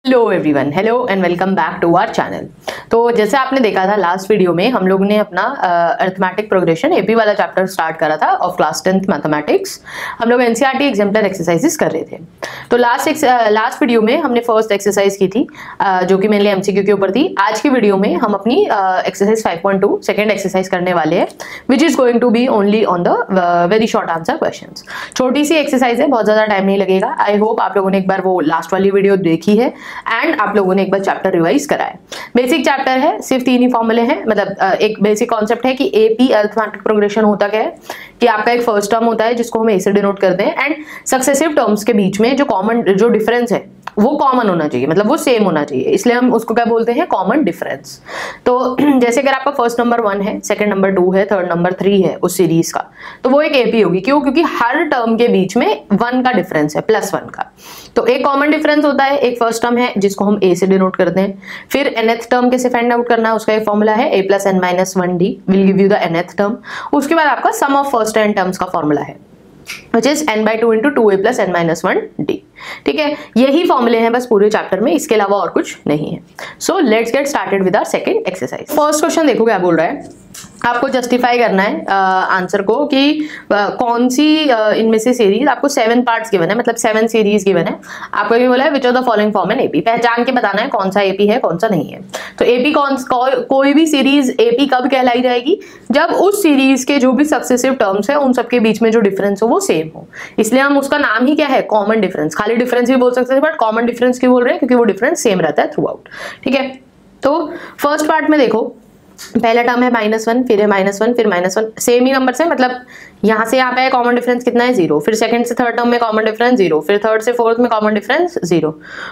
Hello everyone, hello and welcome back to our channel. तो जैसे आपने देखा था लास्ट वीडियो में हम लोग ने अपना अरिथमेटिक प्रोग्रेशन एपी वाला चैप्टर स्टार्ट करा था ऑफ क्लास 10th मैथमेटिक्स। हम लोग एनसीईआरटी एग्जाम्पलर एक्सरसाइजेस कर रहे थे। तो लास्ट वीडियो में हमने फर्स्ट एक्सरसाइज की थी जो कि मेनली एमसीक्यू के ऊपर थी। आज की वीडियो में हम अपनी एक्सरसाइज 5.2 सेकेंड एक्सरसाइज करने वाले हैं, which is going to be only on the very short answer questions. छोटी सी एक्सरसाइज है, बहुत ज्यादा टाइम नहीं लगेगा। आई होप आप लोगों ने एक बार वो लास्ट वाली वीडियो देखी है एंड आप लोगों ने एक बार चैप्टर रिवाइज करा है। बेसिक चैप्टर है, सिर्फ 3 ही फॉर्मूले हैं। मतलब एक बेसिक कॉन्सेप्ट है कि एपी अरिथमेटिक प्रोग्रेशन होता क्या है कि आपका एक फर्स्ट टर्म होता है जिसको हम ए से डिनोट करते हैं एंड सक्सेसिव टर्म्स के बीच में जो डिफरेंस है वो कॉमन होना चाहिए, मतलब वो सेम होना चाहिए, इसलिए हम उसको क्या बोलते हैं, कॉमन डिफरेंस। तो जैसे अगर आपका फर्स्ट नंबर 1 है, सेकंड नंबर 2 है, थर्ड नंबर 3 है उस सीरीज का, तो वो एक एपी होगी। क्यों? क्योंकि हर टर्म के बीच में 1 का डिफरेंस है, +1 का। तो एक कॉमन डिफरेंस होता है, एक फर्स्ट टर्म है जिसको हम ए से डिनोट करते हैं। फिर nth टर्म कैसे फाइंड आउट करना है, उसका एक फॉर्मूला है a + n - 1d will give you the nth term. उसके बाद आपका सम ऑफ फर्स्ट एंड टर्म्स का फॉर्मूला है which is n/2 × 2a + n - 1d। ठीक है, यही फॉर्मूले हैं बस पूरे चैप्टर में, इसके अलावा और कुछ नहीं है। So let's get started with our second exercise. First question देखो क्या बोल रहा है, आपको जस्टिफाई करना है आंसर को कि कौन सी इनमें से सीरीज, आपको 7 पार्ट्स गिवन है, मतलब 7 सीरीज गिवन है। आपको ये बोला है विच of the following form an AP, पहचान के बताना है कौन सा एपी है कौन सा नहीं है। तो एपी कोई भी सीरीज एपी कब कहलाई जाएगी, जब उस सीरीज के जो भी सक्सेसिव टर्म्स है उन सबके बीच में जो डिफरेंस हो वो सेम हो। इसलिए हम उसका नाम ही क्या है, कॉमन डिफरेंस। खाली डिफरेंस भी बोल सकते हैं बट कॉमन डिफरेंस क्यों बोल रहे हैं, क्योंकि वो डिफरेंस सेम रहता है थ्रू आउट। ठीक है, तो फर्स्ट पार्ट में देखो, पहला टर्म है -1, फिर है -1, फिर -1, सेम ही नंबर से, मतलब यहां से यहाँ पे कॉमन डिफरेंस कितना है, 0। फिर सेकंड से थर्ड टर्म में कॉमन डिफरेंस 0, फिर थर्ड से फोर्थ में कॉमन डिफरेंस 0।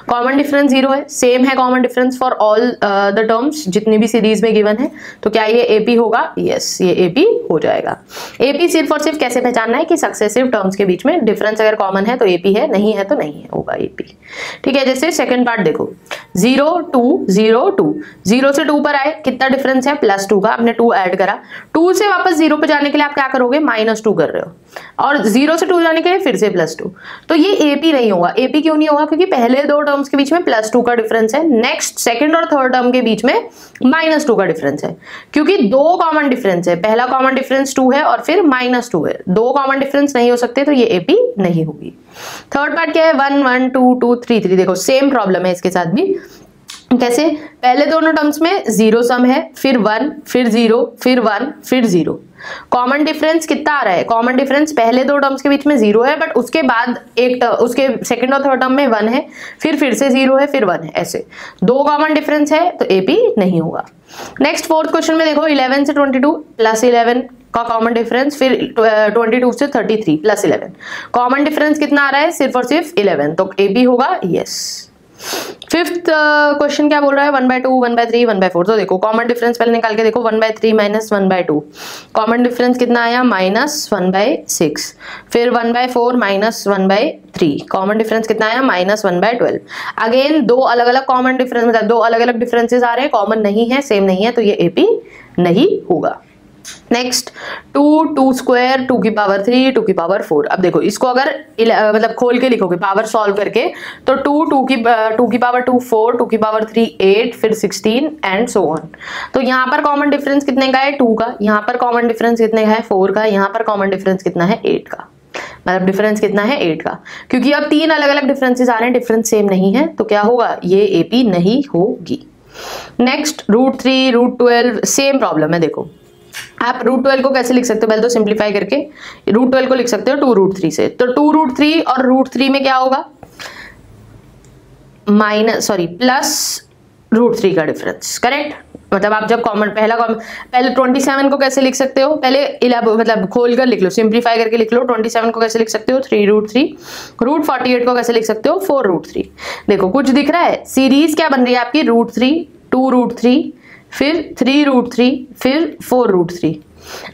कॉमन डिफरेंस 0 है, सेम है common difference for all the terms जितनी भी सीरीज में गिवन है। तो क्या ये एपी होगा? यस, ये एपी हो जाएगा। एपी सिर्फ और सिर्फ कैसे पहचानना है कि सक्सेसिव टर्म्स के बीच में डिफरेंस अगर कॉमन है तो एपी है, नहीं है तो नहीं है, होगा एपी। ठीक है, जैसे सेकंड पार्ट देखो, 0 2 0 2, 0 से 2 पर आए, कितना डिफरेंस है, +2 का, आपने 2 ऐड करा। 2 से वापस 0 पे जाने के लिए आप क्या करोगे, -2 कर रहे हो, और 0 से 2 जाने के लिए फिर से +2। तो ये एपी नहीं होगा। एपी क्यों नहीं होगा? क्योंकि पहले 2 टर्म्स के बीच में +2 का डिफरेंस है, नेक्स्ट सेकंड और थर्ड टर्म के बीच में -2 का डिफरेंस है। क्योंकि 2 कॉमन डिफरेंस है, पहला कॉमन डिफरेंस 2 है और फिर -2 है, 2 कॉमन डिफरेंस नहीं हो सकते, तो ये एपी नहीं होगी। थर्ड पार्ट क्या है, 1 1 2 2 3 3। देखो सेम प्रॉब्लम है इसके साथ भी। कैसे? पहले दोनों टर्म्स में 0 सम है, फिर 1, फिर 0, फिर 1, फिर 0। कॉमन डिफरेंस कितना आ रहा है, कॉमन डिफरेंस पहले 2 टर्म्स के बीच में 0 है, बट उसके बाद उसके सेकंड और थर्ड टर्म में 1 है, फिर से 0 है, फिर 1 है, ऐसे 2 कॉमन डिफरेंस है, तो एपी नहीं होगा। नेक्स्ट फोर्थ क्वेश्चन में देखो, 11 से 22 +11 का कॉमन डिफरेंस, फिर 22 से 33 +11, कॉमन डिफरेंस कितना आ रहा है, सिर्फ और सिर्फ 11, तो एपी होगा यस। फिफ्थ क्वेश्चन क्या बोल रहा है, 1/2 1/3 1/4। तो देखो कॉमन डिफरेंस पहले निकाल के देखो, 1/3 - 1/2, कॉमन डिफरेंस कितना आया, -1/6। फिर 1/4 - 1/3, कॉमन डिफरेंस कितना आया, -1/12। अगेन 2 अलग अलग कॉमन डिफरेंस, मतलब 2 अलग अलग डिफरेंसेस आ रहे हैं, कॉमन नहीं है, सेम नहीं है, तो ये एपी नहीं होगा। नेक्स्ट 2 2 स्क्वायर 2 की पावर 3 2 की पावर 4। अब देखो इसको अगर मतलब खोल के लिखोगे पावर सॉल्व करके, तो 2 की पावर 2 4, 2 की पावर 3 8, फिर 16 एंड सो ऑन। तो यहाँ पर कॉमन डिफरेंस कितने का है, 2 का, यहाँ पर कॉमन डिफरेंस कितने का है, 4 का, यहाँ पर कॉमन डिफरेंस कितना है, 8 का। मतलब डिफरेंस कितना है, 8 का। क्योंकि अब 3 अलग अलग डिफरेंसेस आ रहे हैं, डिफरेंस सेम नहीं है, तो क्या होगा, ये एपी नहीं होगी। नेक्स्ट √3 √12, सेम प्रॉब्लम है। देखो आप √12 को कैसे लिख सकते हो, पहले तो सिंप्लीफाई करके √12 को लिख सकते हो 2√3 से। तो 2√3 और √3 में क्या होगा, +√3 का डिफरेंस, करेक्ट। मतलब आप जब पहले 27 को कैसे लिख सकते हो, पहले मतलब खोल कर लिख लो, सिंप्लीफाई करके लिख लो। 27 को कैसे लिख सकते हो, 3√3। √48 को कैसे लिख सकते हो, 4√3। देखो कुछ दिख रहा है, सीरीज क्या बन रही है आपकी, √3 2√3, फिर 3√3, फिर 4√3।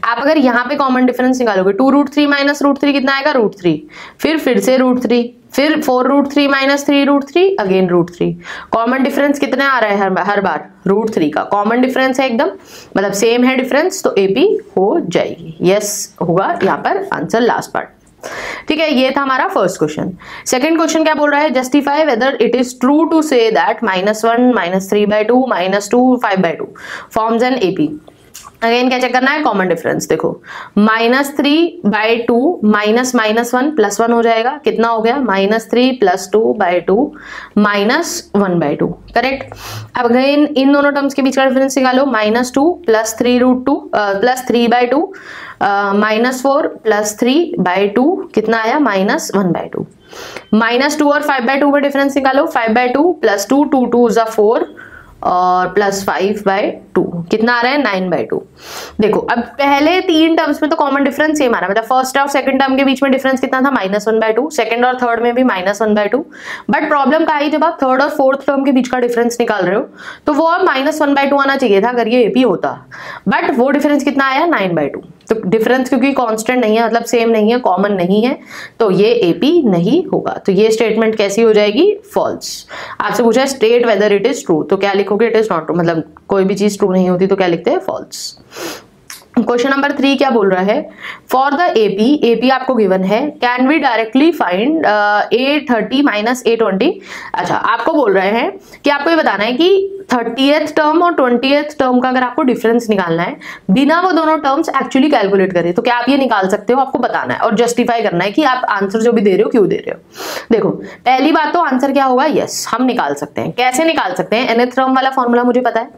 आप अगर यहाँ पे कॉमन डिफरेंस निकालोगे, 2√3 - √3 कितना आएगा, √3, फिर से √3, फिर 4√3 - 3√3, अगेन √3। कॉमन डिफरेंस कितना आ रहा है हर बार, √3 का कॉमन डिफरेंस है एकदम, मतलब सेम है डिफरेंस, तो एपी हो जाएगी, यस होगा यहाँ पर आंसर लास्ट पार्ट। ठीक है, ये था हमारा फर्स्ट क्वेश्चन। सेकंड क्वेश्चन क्या बोल रहा है, justify whether it is true to say that -1 -3/2 -2 5/2 forms an AP. Again क्या चेक करना है, कॉमन डिफरेंस। देखो -3/2 -1 +1 हो जाएगा, कितना हो गया -3 + 2/2 -1/2, करेक्ट। अब अगेन इन दोनों टर्म्स के बीच का डिफरेंस निकालो, -2 + 3√2 + 3/2 -4 + 3/2 कितना आया -1/2। -2 और 5/2 में डिफरेंस निकालो, 5/2 + 2 2 2 = 4 और +5/2 कितना आ रहा है 9/2। देखो अब पहले तीन टर्म्स में तो कॉमन डिफरेंस सेम आ रहा है, मतलब फर्स्ट और सेकंड टर्म के बीच में डिफरेंस कितना था -1/2, सेकंड और थर्ड में भी -1/2। बट प्रॉब्लम का आई जब आप थर्ड और फोर्थ टर्म के बीच का डिफरेंस निकाल रहे हो तो वो अब -1/2 आना चाहिए था अगर ये एपी होता, बट वो डिफरेंस कितना आया 9/2। तो डिफरेंस क्योंकि कांस्टेंट नहीं है, मतलब सेम नहीं है, कॉमन नहीं है, तो ये एपी नहीं होगा। तो ये स्टेटमेंट कैसी हो जाएगी, फॉल्स। आपसे पूछा है state whether it is true, तो क्या लिखोगे, इट इज नॉट ट्रू, मतलब कोई भी चीज ट्रू नहीं होती तो क्या लिखते हैं, फॉल्स। क्वेश्चन नंबर 3 क्या बोल रहा है, फॉर द एपी आपको गिवन है, can we directly find A30 - A20। अच्छा, आपको बोल रहे हैं कि आपको ये बताना है कि 30th टर्म और 20th टर्म का अगर आपको डिफरेंस निकालना है बिना वो दोनों टर्म्स एक्चुअली कैलकुलेट करें, तो क्या आप ये निकाल सकते हो, आपको बताना है और जस्टिफाई करना है कि आप आंसर जो भी दे रहे हो क्यों दे रहे हो। देखो पहली बात तो आंसर क्या होगा, यस हम निकाल सकते हैं। कैसे निकाल सकते हैं, nth टर्म वाला फॉर्मूला मुझे पता है।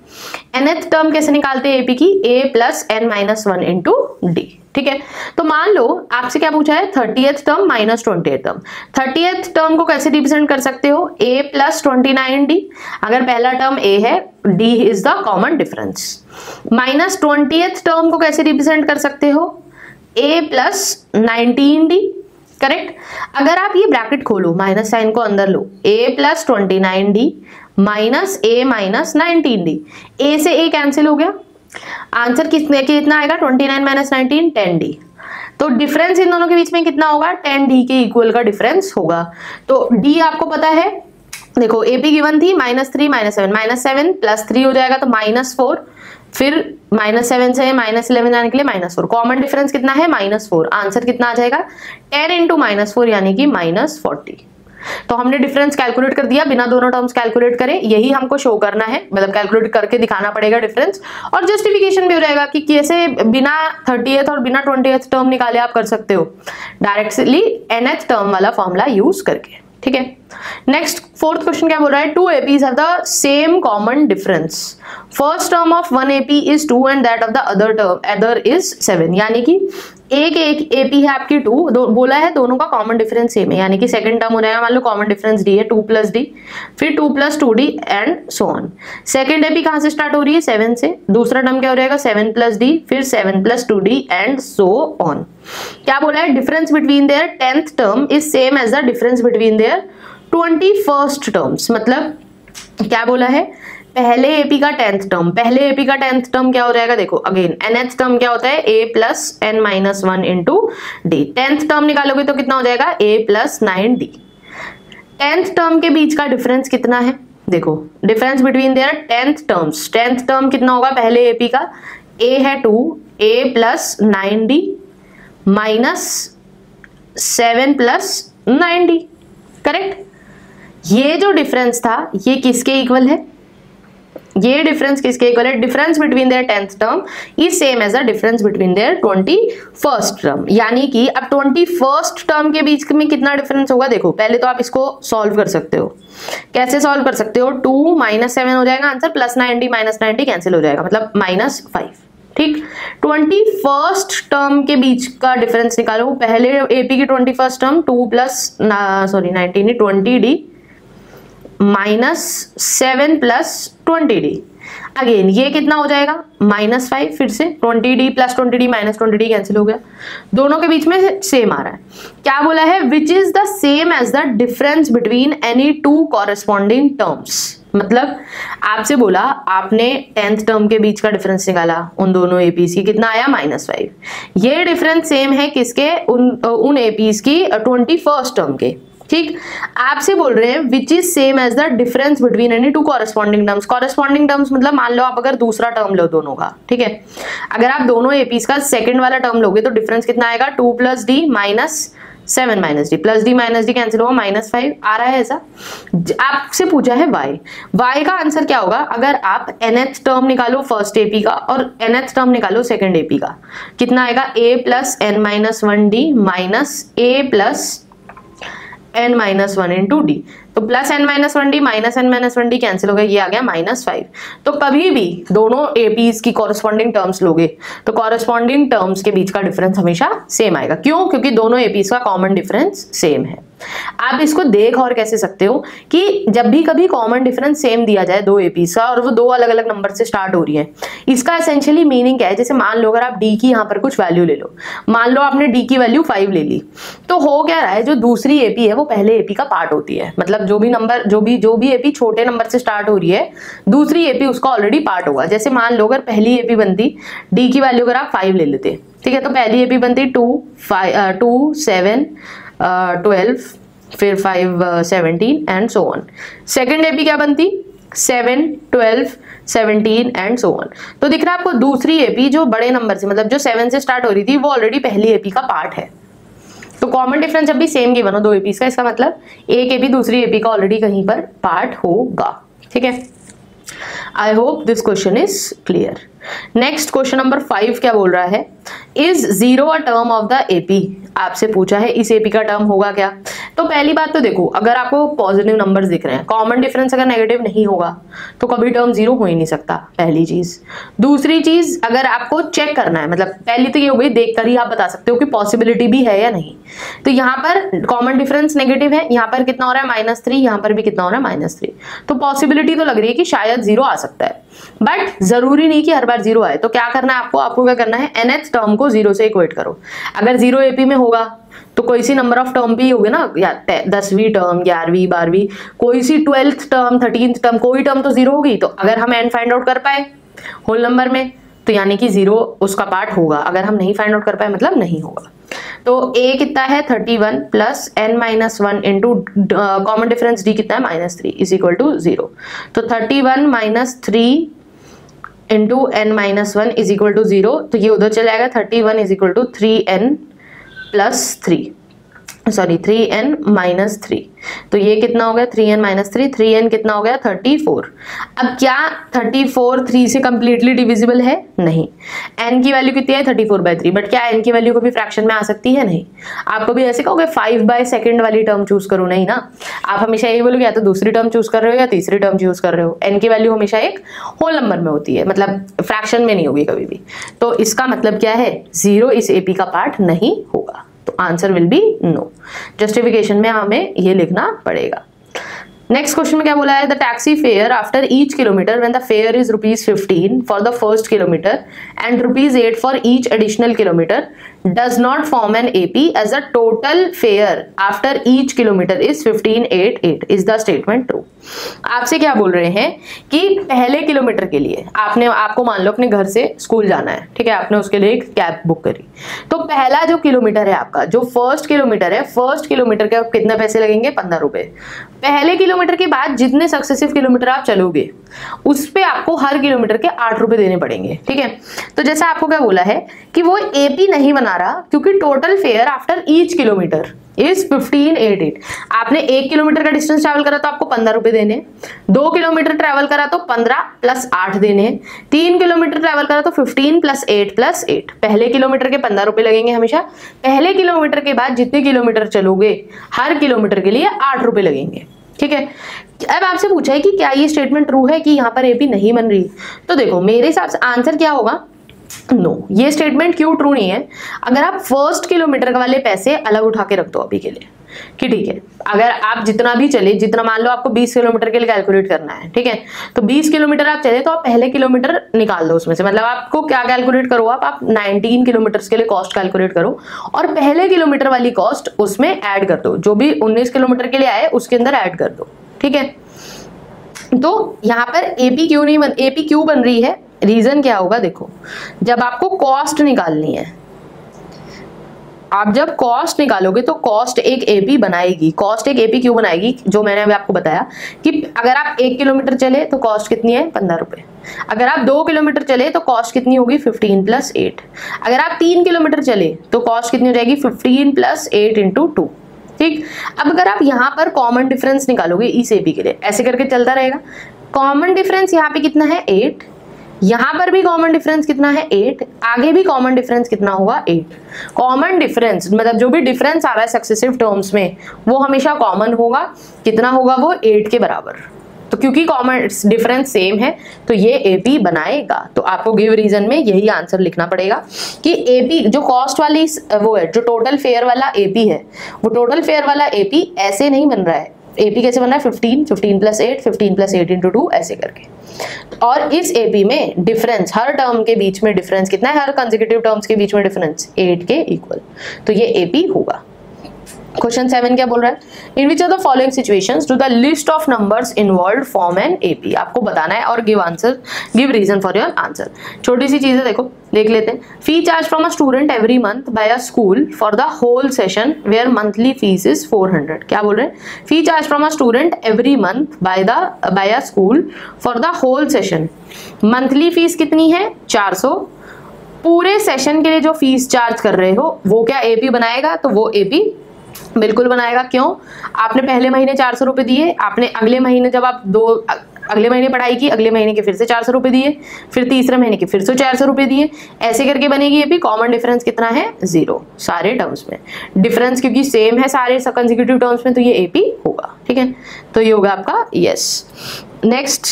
nth टर्म कैसे निकालते हैं एपी की, a + n - 1 into d। ठीक है, तो मान लो आपसे क्या पूछा है, 30th term - 20th term. 30th term को कैसे रिप्रेजेंट कर सकते हो, a + 29d। अगर पहला टर्म a है, d is the common difference. -20th term को कैसे रिप्रेजेंट कर सकते हो, a + 19d, करेक्ट। अगर आप ये ब्रैकेट खोलो, माइनस साइन को अंदर लो, a + 29d -a - 19d, a से a कैंसिल हो गया, आंसर कितना आएगा 29 - 19 10d। तो डिफरेंस इन दोनों के बीच में कितना होगा, 10d के इक्वल का डिफरेंस होगा। तो d आपको पता है, देखो एपी गिवन थी -3 -7 -7 + 3 हो जाएगा तो -4, फिर -7 से -11 जाने के लिए -4, कॉमन डिफरेंस कितना है -4, आंसर कितना आ जाएगा 10 × -4 यानी कि -40। तो हमने डिफरेंस कैलकुलेट कर दिया बिना दोनों टर्म्स कैलकुलेट करे, यही हमको शो करना है, मतलब कैलकुलेट करके दिखाना पड़ेगा डिफरेंस, और जस्टिफिकेशन भी हो जाएगा कि कैसे बिना 30th और बिना 20th टर्म निकाले आप कर सकते हो, डायरेक्टली nth टर्म वाला फॉर्मूला यूज करके। ठीक है, नेक्स्ट फोर्थ क्वेश्चन क्या बोल रहा है, 2 APs have the same common difference, first term of 1 AP is 2 and that of the other is 7। यानी कि एक AP है आपकी 2, बोला है दोनों का कॉमन डिफरेंस सेम है, यानी कि सेकंड टर्म हो जाएगा, मान लो कॉमन डिफरेंस d है 2 + d, फिर 2 + 2d and so on. Second AP कहां से स्टार्ट हो रही है, 7 से, दूसरा टर्म क्या हो जाएगा 7 + d, फिर 7 + 2d एंड सो ऑन। क्या बोला है, difference between their 10th term is same as the difference between their 21st terms. मतलब क्या बोला है, पहले एपी का 10th टर्म, पहले एपी का 10th टर्म क्या हो जाएगा, देखो अगेन nth टर्म क्या होता है, a + n - 1 into d। 10th term निकालोगे तो कितना हो जाएगा, a + 9d। 10th टर्म के बीच का डिफरेंस कितना है, देखो difference between their 10th terms, 10th term कितना होगा पहले एपी का, a है 2, a + 9d -7 + 9d, करेक्ट। ये जो डिफरेंस था ये किसके इक्वल है, ये डिफरेंस किसके इक्वल है, difference between their 10th term is same as the difference between their 21st term. यानी कि अब 21st टर्म के बीच में कितना डिफरेंस होगा, देखो पहले तो आप इसको सॉल्व कर सकते हो। कैसे सॉल्व कर सकते हो, 2 - 7 हो जाएगा आंसर, +9d -9d कैंसिल हो जाएगा, मतलब -5। ठीक, 21st टर्म के बीच का डिफरेंस निकालो, पहले एपी की 21st term 2 + 19 20d -7 + 20d, again ये कितना हो जाएगा -5, फिर से 20d + 20d -20d कैंसिल हो गया, दोनों के बीच में सेम आ रहा है। क्या बोला है, which is the same as the difference between any 2 corresponding terms. मतलब आपसे बोला, आपने 10th टर्म के बीच का डिफरेंस निकाला, उन दोनों एपीस की कितना आया -5। ये डिफरेंस सेम है किसके, उन एपीस की 21st टर्म के। ठीक, आपसे बोल रहे हैं which is same as the difference between any 2 corresponding terms. Corresponding terms मतलब मान लो आप अगर दूसरा टर्म लो दोनों का, ठीक है, अगर आप दोनों एपीस का सेकंड वाला टर्म लोगे तो डिफरेंस कितना आएगा, 2 + d 7 minus D, plus D minus D cancel होगा, -5 आ रहा है। ऐसा आपसे पूछा है y का आंसर क्या होगा? अगर आप nth टर्म निकालो फर्स्ट एपी का और nth टर्म निकालो सेकंड एपी का, कितना आएगा? a plus n minus 1d minus a plus n minus 1 into D. तो plus n minus 1d minus n minus 1d cancel हो गया, ये आ गया -5। तो कभी भी दोनों एपीज की कॉरेस्पॉन्डिंग टर्म्स लोगे तो कॉरेस्पॉन्डिंग टर्म्स के बीच का डिफरेंस हमेशा सेम आएगा। क्यों? क्योंकि दोनों एपीज का कॉमन डिफरेंस सेम है। आप इसको देख और कैसे सकते हो कि जब भी कभी कॉमन डिफरेंस सेम दिया जाए दो एपीज का और वो दो अलग अलग नंबर से स्टार्ट हो रही है, इसका एसेंशियली मीनिंग क्या है? जैसे मान लो अगर आप डी की यहाँ पर कुछ वैल्यू ले लो, मान लो आपने डी की वैल्यू 5 ले ली, तो हो क्या रहा है? जो दूसरी एपी है वो पहले एपी का पार्ट होती है। मतलब जो भी एपी छोटे नंबर से स्टार्ट हो रही है, दूसरी एपी उसका ऑलरेडी पार्ट होगा। जैसे मान लो अगर पहली एपी बनती डी की वैल्यू अगर आप 5 ले लेते, ठीक है, तो पहली एपी बनती 2 7 12 फिर 5 17 and so on. Second AP क्या बनती? 7 12 17 एंड सो ऑन। तो दिख रहा है आपको दूसरी एपी जो बड़े नंबर से, मतलब जो 7 से स्टार्ट हो रही थी, वो ऑलरेडी पहली एपी का पार्ट है। तो कॉमन डिफरेंस जब भी सेम गिवन हो दो एपीज का, इसका मतलब एक एपी दूसरी एपी का ऑलरेडी कहीं पर पार्ट होगा। ठीक है, I hope this question is clear. Next question number 5 क्या बोल रहा है? Is 0 a term of the AP? आपसे पूछा है इस एपी का टर्म होगा क्या? तो पहली बात तो देखो, अगर आपको पॉजिटिव नंबर्स दिख रहे हैं, कॉमन डिफरेंस अगर नेगेटिव नहीं होगा तो कभी टर्म 0 हो ही नहीं सकता, पहली चीज। दूसरी चीज, अगर आपको चेक करना है, मतलब पहली तो ये हो गई, देखकर ही आप बता सकते हो कि पॉसिबिलिटी भी है या नहीं। तो यहाँ पर कॉमन डिफरेंस नेगेटिव है, यहाँ पर कितना हो रहा है? -3, यहाँ पर भी कितना हो रहा है? -3। तो पॉसिबिलिटी तो लग रही है कि शायद 0 आ सकता है, बट जरूरी नहीं कि हर बार 0 आए। तो क्या करना है आपको क्या करना है? nth टर्म को 0 से इक्वेट करो। अगर 0 एपी में होगा तो कोई सी नंबर ऑफ टर्म भी होगी ना, या 10वीं टर्म, 11वीं, 12वीं, कोई सी 12th टर्म, 13th टर्म, कोई टर्म तो 0 होगी। तो अगर हम n फाइंड आउट कर पाए होल नंबर में, तो यानी कि 0 उसका पार्ट होगा। अगर हम नहीं फाइंड आउट कर पाए मतलब नहीं होगा। तो a कितना है? 31 plus n minus 1 into common difference d कितना है? -3 इज इक्वल टू 0। तो 31 minus 3 into n minus 1 is equal to 0। तो ये उधर चला जाएगा, 31 is equal to 3n plus 3n minus 3। तो ये कितना हो गया? 3n माइनस 3, 3n कितना हो गया? 34। अब क्या 34 3 से कंप्लीटली डिविजिबल है? नहीं। n की वैल्यू कितनी है? 34/3। बट क्या n की वैल्यू कभी फ्रैक्शन में आ सकती है? नहीं। आप कभी ऐसे कहोगे 5/2 वाली टर्म चूज करो? नहीं ना, आप हमेशा यही बोलोगे या तो दूसरी टर्म चूज कर रहे हो या तीसरी टर्म चूज कर रहे हो। n की वैल्यू हमेशा एक होल नंबर में होती है, मतलब फ्रैक्शन में नहीं होगी कभी भी। तो इसका मतलब क्या है? 0 इस एपी का पार्ट नहीं होगा। तो answer will be no. Justification में हमें ये लिखना पड़ेगा। नेक्स्ट क्वेश्चन में क्या बोला है? The taxi fare after each kilometre when the fare is ₹15 for the first kilometre and ₹8 for each additional kilometre does not form an AP as a total fare after each kilometre is 1588। Is the statement true? आपसे क्या बोल रहे हैं कि पहले kilometre के लिए आपको मान लो अपने घर से स्कूल जाना है, ठीक है, आपने उसके लिए एक कैब बुक करी। तो पहला जो किलोमीटर है आपका, जो फर्स्ट किलोमीटर है, फर्स्ट किलोमीटर के कितने पैसे लगेंगे? 15 रुपए। पहले किलोमीटर के बाद जितने सक्सेसिव किलोमीटर आप चलोगे उस पे आपको हर किलोमीटर के 8 रुपए देने पड़ेंगे। ठीक है, तो जैसा आपको क्या बोला है कि वो एपी नहीं बना रहा क्योंकि total fare after each kilometre is 1588। आपने 1 किलोमीटर का डिस्टेंस ट्रैवल करा तो आपको 15 रुपए देने, 2 किलोमीटर ट्रैवल करा तो 15 प्लस 8 देने, 3 किलोमीटर ट्रैवल करा तो 15 प्लस 8। पहले किलोमीटर के 15 रुपए लगेंगे हमेशा। पहले किलोमीटर के बाद जितने किलोमीटर चलोगे हर किलोमीटर के लिए 8 रुपए लगेंगे। ठीक है, अब आपसे पूछा है कि क्या ये स्टेटमेंट ट्रू है कि यहाँ पर एपी नहीं बन रही? तो देखो मेरे हिसाब से आंसर क्या होगा? नो। ये स्टेटमेंट क्यों ट्रू नहीं है? अगर आप फर्स्ट किलोमीटर वाले पैसे अलग उठा के रख दो अभी के लिए कि ठीक है, अगर आप जितना भी चले, जितना मान लो आपको 20 किलोमीटर के लिए कैलकुलेट करना है, ठीक है, तो 20 किलोमीटर आप चले तो आप पहले किलोमीटर निकाल दो उसमें से। मतलब आपको क्या कैलकुलेट करो, आप 19 किलोमीटर के लिए कॉस्ट कैलकुलेट करो और पहले किलोमीटर वाली कॉस्ट उसमें ऐड कर दो, जो भी 19 किलोमीटर के लिए आए उसके अंदर ऐड कर दो। ठीक है, तो यहाँ पर एपी क्यों बन रही है? रीजन क्या होगा? देखो, जब आपको कॉस्ट निकालनी है, आप जब कॉस्ट निकालोगे तो कॉस्ट एक एपी बनाएगी। कॉस्ट एक एपी क्यों बनाएगी, जो मैंने अभी आपको बताया कि अगर आप 1 किलोमीटर चले तो कॉस्ट कितनी है 15 रुपए, अगर आप 2 किलोमीटर चले तो कॉस्ट कितनी होगी 15 + 8, अगर आप 3 किलोमीटर चले तो कॉस्ट कितनी हो जाएगी 15 + 8 × 2। ठीक, अब अगर आप यहाँ पर कॉमन डिफरेंस निकालोगे इस एपी के लिए, ऐसे करके चलता रहेगा। कॉमन डिफरेंस यहाँ पे कितना है 8, यहां पर भी कॉमन डिफरेंस कितना है 8, आगे भी कॉमन डिफरेंस कितना होगा 8। कॉमन डिफरेंस मतलब जो भी डिफरेंस आ रहा है सक्सेसिव टर्म्स में वो हमेशा कॉमन होगा, कितना होगा वो 8 के बराबर। तो क्योंकि कॉमन डिफरेंस सेम है तो ये एपी बनाएगा। तो आपको गिव रीजन में यही आंसर लिखना पड़ेगा कि एपी जो कॉस्ट वाली वो है, जो टोटल फेयर वाला एपी है, वो टोटल फेयर वाला एपी ऐसे नहीं बन रहा है। एपी कैसे बन रहा है 15 + 8 15 + 8 × 2 ऐसे करके। और इस एपी में डिफरेंस हर टर्म के बीच में डिफरेंस कितना है, हर कंसेक्यूटिव टर्म्स के बीच में डिफरेंस 8 के इक्वल, तो ये एपी होगा। क्वेश्चन 7 क्या बोल रहा है, in which of the following situations do the list of numbers involved form an AP. आपको बताना है और give reason for your answer. छोटी सी चीज है, देखो देख लेते हैं। Fee charge from a student every month by a school for the whole session where monthly fees is 400। क्या बोल रहे हैं, fee charge from a student every month by a school for the whole session, monthly fees कितनी है 400, पूरे session के लिए जो फीस चार्ज कर रहे हो वो क्या एपी बनाएगा, तो वो एपी बिल्कुल बनाएगा। क्यों, आपने पहले महीने 400 रुपए दिए, आपने अगले महीने जब आप अगले महीने पढ़ाई की, अगले महीने के फिर से 400 रुपए दिए, फिर तीसरे महीने के फिर से 400 रुपए दिए, ऐसे करके बनेगी एपी। कॉमन डिफरेंस कितना है 0 सारे टर्म्स में, डिफरेंस क्योंकि सेम है सारे कंसेक्यूटिव टर्म्स में तो ये एपी होगा। ठीक है, तो ये होगा आपका यस। नेक्स्ट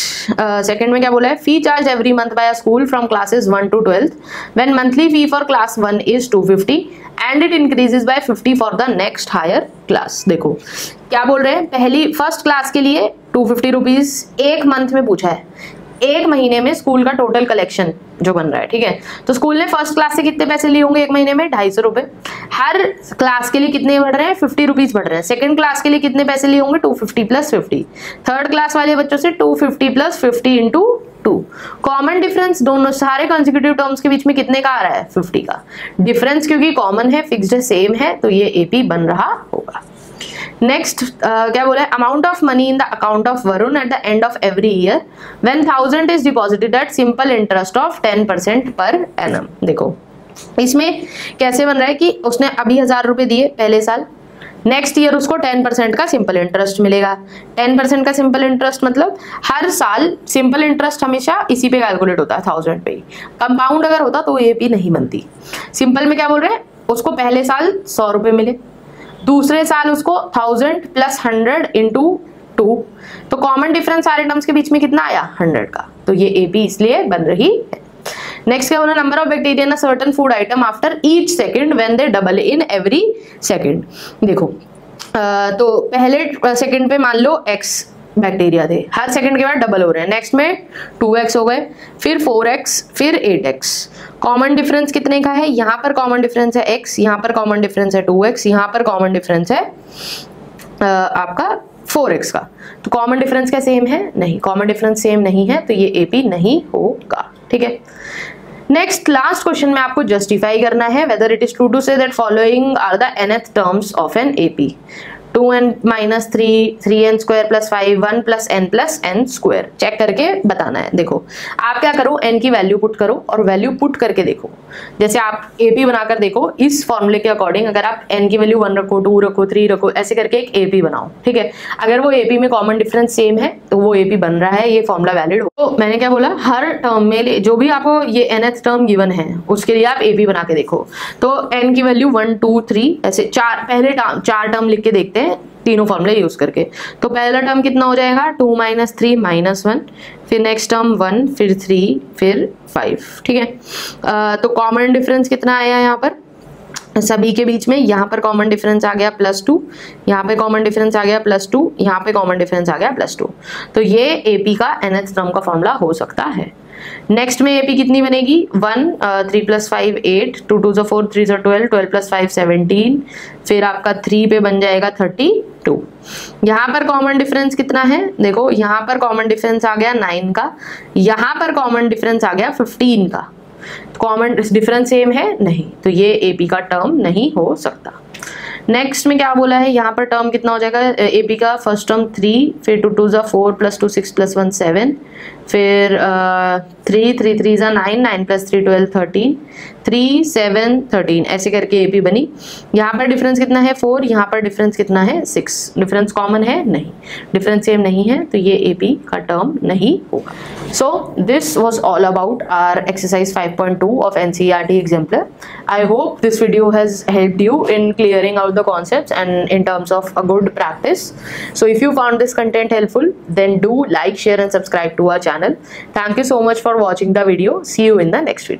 सेकंड में क्या बोला है, fee charge every month by a school from classes 1 to 12 when monthly fee for class 1 is 250 and it increases by 50 for the next higher class. देखो क्या बोल रहे हैं, पहली फर्स्ट क्लास के लिए 250 रुपीज एक मंथ में पूछा है, एक महीने में स्कूल का टोटल कलेक्शन जो बन रहा है। ठीक है, तो स्कूल ने फर्स्ट क्लास से कितने पैसे लिए होंगे एक महीने में 250 रुपए, हर क्लास के लिए कितने बढ़ रहे हैं 50 रुपीज बढ़ रहे हैं। सेकंड क्लास के लिए कितने पैसे लिए होंगे 250 + 50, थर्ड क्लास वाले बच्चों से 250 + 50 × 2। कॉमन डिफरेंस दोनों सारे कंसेक्यूटिव टर्म्स के बीच में कितने का आ रहा है 50 का डिफरेंस, क्योंकि कॉमन है, फिक्स्ड है, सेम है, तो ये एपी बन रहा होगा। नेक्स्ट क्या बोला है, amount of money in the account of Varun at the end of every year when 1000 is deposited at simple interest of 10% per annum. देखो इसमें कैसे बन रहा है कि उसने अभी 1000 रुपए दिए पहले साल, नेक्स्ट ईयर उसको 10% का सिंपल इंटरेस्ट मिलेगा। 10% का सिंपल इंटरेस्ट मतलब हर साल सिंपल इंटरेस्ट हमेशा इसी पे कैलकुलेट होता है 1000 पे ही, कंपाउंड अगर होता तो ये भी नहीं बनती। सिंपल में क्या बोल रहे हैं, उसको पहले साल 100 रुपए मिले, दूसरे साल उसको 1000 + 100 × 2, तो कॉमन डिफरेंस सारे टर्म्स के बीच में कितना आया 100 का, तो ये एपी इसलिए बन रही है। नेक्स्ट क्या बोला, number of bacteria in a certain food item after each second when they double in every second. देखो तो पहले सेकंड पे मान लो x बैक्टीरिया थे, हर सेकंड के बाद डबल हो रहे हैं, नेक्स्ट में 2x हो गए, फिर 4x, फिर 8x। कॉमन डिफरेंस कितने का है, यहाँ पर कॉमन डिफरेंस है x, यहाँ पर कॉमन डिफरेंस है 2x, यहाँ पर कॉमन डिफरेंस है आपका 4x का, तो कॉमन डिफरेंस क्या सेम है, नहीं, कॉमन डिफरेंस सेम नहीं है, तो ये एपी नहीं होगा। ठीक है, नेक्स्ट लास्ट क्वेश्चन में आपको जस्टिफाई करना है whether it is true to say that following are the nth terms of an AP. 2n - 3, 3n² + 5, 1 + n + n²। Check करके बताना है। देखो आप क्या करो, n की वैल्यू पुट करो और वैल्यू पुट करके देखो, जैसे आप एपी बनाकर देखो इस फॉर्मूले के अकॉर्डिंग, अगर आप n की वैल्यू 1 रखो, 2 रखो, 3 रखो, ऐसे करके एक एपी बनाओ। ठीक है, अगर वो एपी में कॉमन डिफरेंस सेम है तो वो एपी बन रहा है, ये फॉर्मूला वैलिड हो। तो मैंने क्या बोला, हर टर्म में जो भी आपको ये nth टर्म गिवन है उसके लिए आप एपी बना के देखो। तो n की वैल्यू 1, 2, 3 ऐसे पहले 4 टर्म लिख के देखते हैं तीनों फॉर्मूले यूज करके। तो पहला टर्म कितना हो जाएगा 2 - 3 - 1, फिर नेक्स्ट टर्म 1, फिर 3, फिर 5। ठीक है, तो कॉमन डिफरेंस कितना आया यहाँ पर सभी के बीच में, यहाँ पर कॉमन डिफरेंस आ गया +2, यहाँ पे कॉमन डिफरेंस आ गया +2, यहाँ पे कॉमन डिफरेंस आ गया +2, तो ये एपी का nth टर्म का फॉर्मूला हो सकता है। नेक्स्ट में एपी कितनी बनेगी 1, 3 + 5 8, 2 2 4, 3 12, 12 + 5 17, फिर आपका 3 पे बन जाएगा 32। यहाँ पर कॉमन डिफरेंस कितना है, देखो यहाँ पर कॉमन डिफरेंस आ गया 9 का, यहाँ पर कॉमन डिफरेंस आ गया 15 का, कॉमन डिफरेंस सेम है नहीं, तो ये AP का टर्म नहीं हो सकता। नेक्स्ट में क्या बोला है, यहाँ पर टर्म कितना हो जाएगा AP का, फर्स्ट टर्म 3, फिर 2 2 4 + 2 6 + 1 7, फिर 3 3 3 9 9 + 3 12 13, 3 7 13 ऐसे करके AP बनी। यहाँ पर डिफरेंस कितना है 4, यहाँ पर डिफरेंस कितना है 6, डिफरेंस कॉमन है नहीं, डिफरेंस सेम नहीं है, तो ये AP का टर्म नहीं होगा। So this was all about our exercise 5.2 of NCERT exemplar. I hope this video has helped you in clearing out the concepts and in terms of a good practice. So if you found this content helpful, then do like, share and subscribe to our channel. Thank you so much for watching the video. See you in the next video.